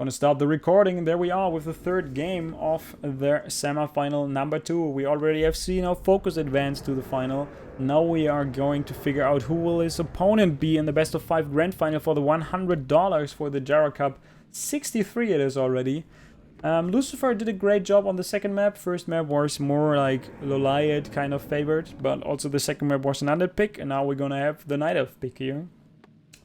Gonna start the recording, and there we are with the third game of their semi-final number 2. We already have seen our focus advance to the final. Now we are going to figure out who will his opponent be in the best of 5 grand final for the $100 for the GERA Cup. 63 it is already. Lucifer did a great job on the second map. First map was more like LawLiet kind of favored, but also the second map was an under pick, and now we're gonna have the night elf pick here.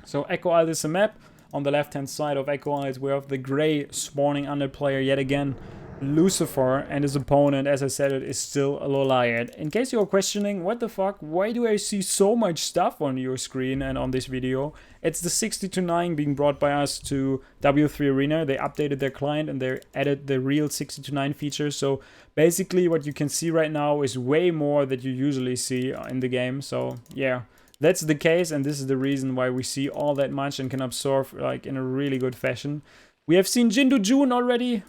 So Echo Isle is a map. On the left hand side of Echo Isle we have the grey spawning under player yet again, Lucifer, and his opponent, as I said, it is still a LawLiet. In case you're questioning, what the fuck, why do I see so much stuff on your screen and on this video? It's the 60-9 being brought by us to W3 Arena. They updated their client and they added the real 60-9 feature. So basically what you can see right now is way more that you usually see in the game. So yeah, that's the case, and this is the reason why we see all that much and can absorb like in a really good fashion. We have seen Jindu Jun already.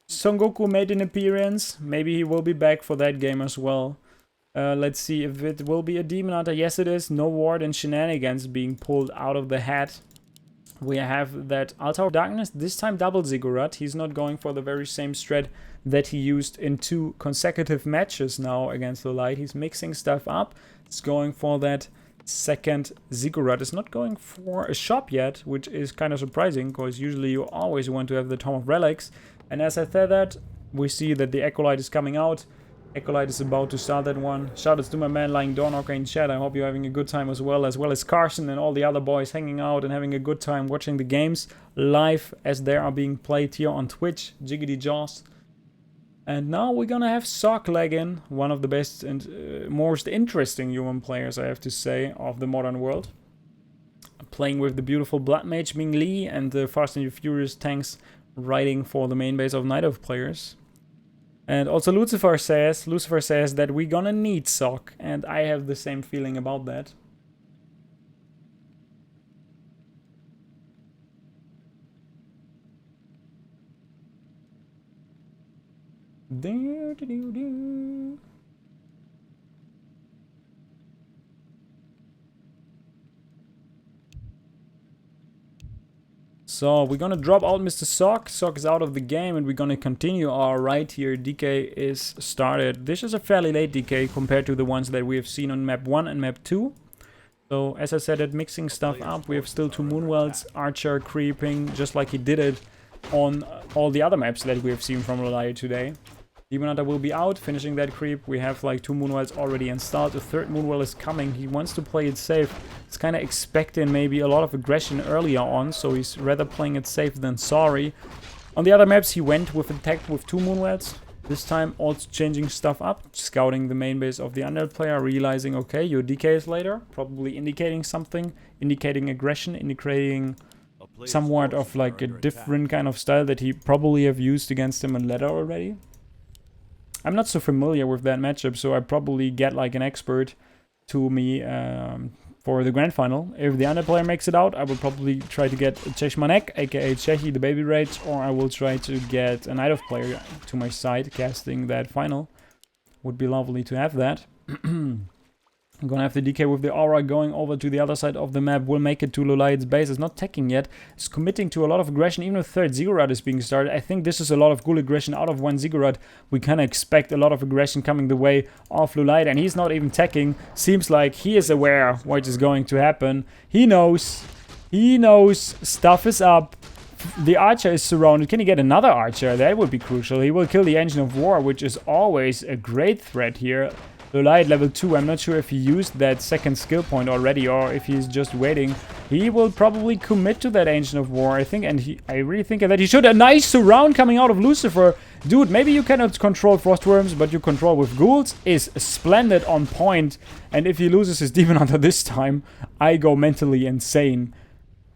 Son Goku made an appearance. Maybe he will be back for that game as well. Let's see if it will be a Demon Hunter. Yes, it is. No Ward and Shenanigans being pulled out of the hat. We have that Altar of Darkness, this time double Ziggurat. He's not going for the very same strat that he used in 2 consecutive matches now against LawLiet. He's mixing stuff up. It's going for that second Ziggurat. Is not going for a shop yet, which is kind of surprising, because usually you always want to have the Tome of Relics. And as I said that, we see that the LawLiet is coming out. LawLiet is about to start that one. Shoutouts to my man Lying Dawnwalker in chat. I hope you're having a good time as well as Carson and all the other boys hanging out and having a good time watching the games live as they are being played here on Twitch. Jiggity Jaws. And now we're gonna have Sock Laggin, one of the best and most interesting human players, I have to say, of the modern world. Playing with the beautiful Blood Mage Ming Li and the Fast and Furious tanks riding for the main base of Night Elf players. And also Lucifer says that we're gonna need Sock, and I have the same feeling about that. So we're gonna drop out Mr. Sock. Sock is out of the game, and we're gonna continue our ride here. DK is started. This is a fairly late DK compared to the ones that we have seen on map 1 and map 2. So as I said, mixing stuff up. We have still 2 Moonwells, Archer creeping, just like he did it on all the other maps that we have seen from LawLiet today. Demon Hunter will be out, finishing that creep. We have like 2 Moonwells already installed. A 3rd Moonwell is coming. He wants to play it safe. He's kind of expecting maybe a lot of aggression earlier on, so he's rather playing it safe than sorry. On the other maps, he went with attack with 2 Moonwells. This time also changing stuff up, scouting the main base of the Undead player, realizing, okay, your DK is later, probably indicating something, indicating aggression, indicating somewhat of like a different kind of style that he probably have used against him in ladder already. I'm not so familiar with that matchup, so I probably get like an expert to me for the grand final. If the under player makes it out, I will probably try to get Cheshmanek, aka Chehi, the Baby Rage, or I will try to get a Night Elf player to my side, casting that final. Would be lovely to have that. I'm gonna have the DK with the aura going over to the other side of the map. Will make it to LawLiet's base. It's not teching yet. It's committing to a lot of aggression. Even if 3rd Ziggurat is being started, I think this is a lot of cool aggression out of 1 Ziggurat. We can expect a lot of aggression coming the way of LawLiet, and he's not even teching. Seems like he is aware what is going to happen. He knows stuff is up. The Archer is surrounded. Can he get another Archer? That would be crucial. He will kill the Engine of War, which is always a great threat here. LawLiet level 2, I'm not sure if he used that 2nd skill point already or if he's just waiting. He will probably commit to that Ancient of War, I think, and I really think that he should. A nice surround coming out of Lucifer. Dude, maybe you cannot control Frostworms, but you control with Ghouls is splendid, on point. And if he loses his Demon Hunter this time, I go mentally insane.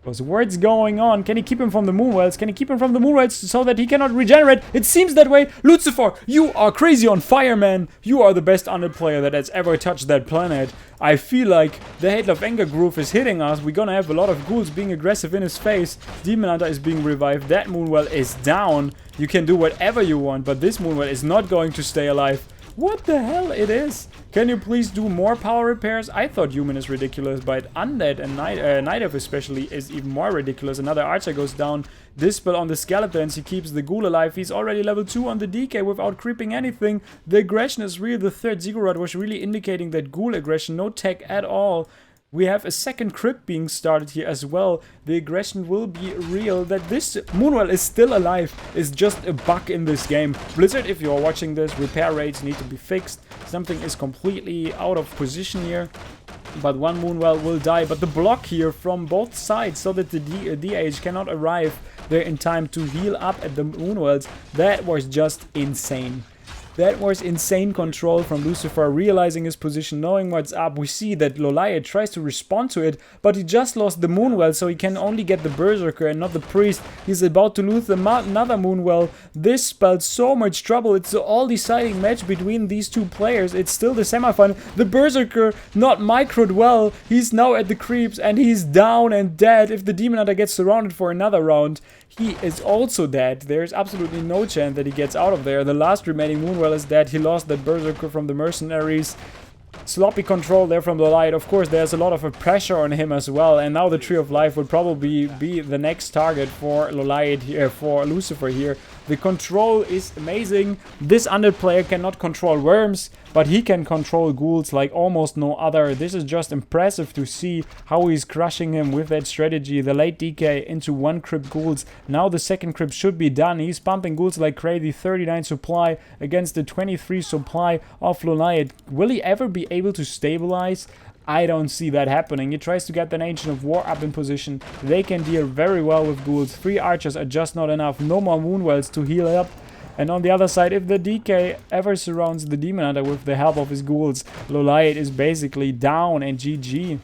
Because what's going on? Can he keep him from the Moonwells? Can he keep him from the Moonwells so that he cannot regenerate? It seems that way. Lucifer, you are crazy on fire, man. You are the best Undead player that has ever touched that planet. I feel like the Hate of Anger groove is hitting us. We're gonna have a lot of ghouls being aggressive in his face. Demon Hunter is being revived. That Moonwell is down. You can do whatever you want, but this Moonwell is not going to stay alive. What the hell it is? Can you please do more power repairs? I thought human is ridiculous, but undead and night elf especially is even more ridiculous. Another archer goes down. Dispel on the skeletons. He keeps the ghoul alive. He's already level 2 on the DK without creeping anything. The aggression is real. The third ziggurat was really indicating that ghoul aggression. No tech at all. We have a second crypt being started here as well. The aggression will be real. That this Moonwell is still alive is just a bug in this game. Blizzard, if you are watching this, repair rates need to be fixed. Something is completely out of position here. But one Moonwell will die. But the block here from both sides so that the DH cannot arrive there in time to heal up at the Moonwells, that was just insane. That was insane control from Lucifer, realizing his position, knowing what's up. We see that LawLiet tries to respond to it, but he just lost the Moonwell, so he can only get the Berserker and not the Priest. He's about to lose another Moonwell. This spells so much trouble. It's the all-deciding match between these two players. It's still the semifinal. The Berserker not microed well. He's now at the creeps, and he's down and dead. If the Demon Hunter gets surrounded for another round, he is also dead. There's absolutely no chance that he gets out of there. The last remaining Moonwell is dead. He lost that Berserker from the mercenaries. Sloppy control there from LawLiet. Of course, there's a lot of pressure on him as well. And now the Tree of Life would probably be the next target for LawLiet here, for Lucifer here. The control is amazing. This undead player cannot control worms, but he can control ghouls like almost no other. This is just impressive to see how he's crushing him with that strategy. The late DK into 1 crypt ghouls. Now the second crypt should be done. He's pumping ghouls like crazy. 39 supply against the 23 supply of LawLiet. Will he ever be able to stabilize? I don't see that happening. He tries to get the Ancient of War up in position. They can deal very well with ghouls. 3 archers are just not enough. No more Moonwells to heal up. And on the other side, if the DK ever surrounds the Demon Hunter with the help of his ghouls, LawLiet is basically down and GG.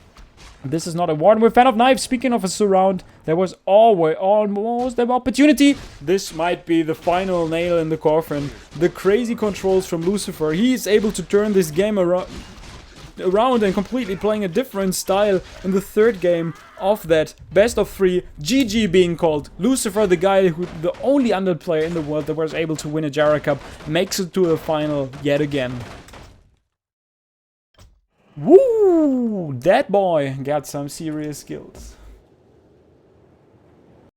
This is not a warden with Fan of Knives. Speaking of a surround, there was almost an opportunity. This might be the final nail in the coffin. The crazy controls from Lucifer. He is able to turn this game around and completely playing a different style in the third game of that best of 3. GG being called. Lucifer, the guy who, the only undead player in the world that was able to win a GERA Cup, makes it to a final yet again. Woo! That boy got some serious skills.